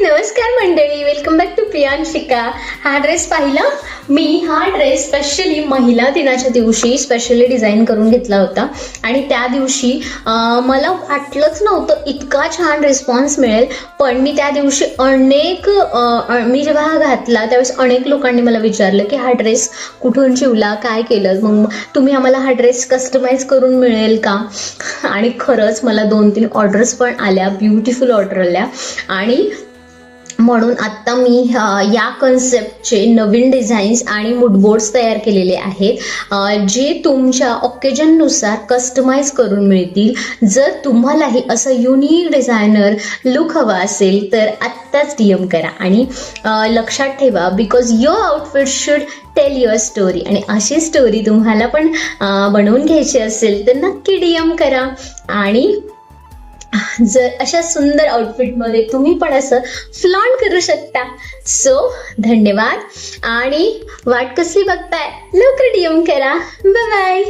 नमस्कार मंडळी, welcome back to Priyanshika. हा ड्रेस पाहिला मी. हा ड्रेस स्पेशली महिला दिनाच्या दिवशी स्पेशली डिझाईन करून घेतला होता आणि त्या दिवशी मला वाटलंच नव्हतं इतका छान रिस्पॉन्स मिळेल. पण मी त्या दिवशी मी जेव्हा घातला त्यावेळेस अनेक लोकांनी मला विचारलं की हा ड्रेस कुठून शिवला, काय केलं, मग तुम्ही आम्हाला हा ड्रेस कस्टमाइज करून मिळेल का. आणि खरंच मला 2-3 ऑर्डर्स पण आल्या, ब्युटिफुल ऑर्डर आल्या. आणि म्हणून आत्ता मी या कन्सेप्टचे नवीन डिझाईन्स आणि मूडबोर्ड्स तयार केलेले आहेत जे तुमच्या ऑकेजननुसार कस्टमाइज करून मिळतील. जर तुम्हालाही असं युनिक डिझायनर लुक हवा असेल तर आत्ताच DM करा. आणि लक्षात ठेवा, because your outfit should tell your story. आणि अशी स्टोरी तुम्हाला पण बनवून घ्यायची असेल तर नक्की DM करा. आणि जर अशा सुंदर आउटफिटमध्ये तुम्ही पण असं फ्लॉन्ट करू शकता. सो धन्यवाद. आणि वाट कसली बघताय, लवकर DM करा. Bye bye.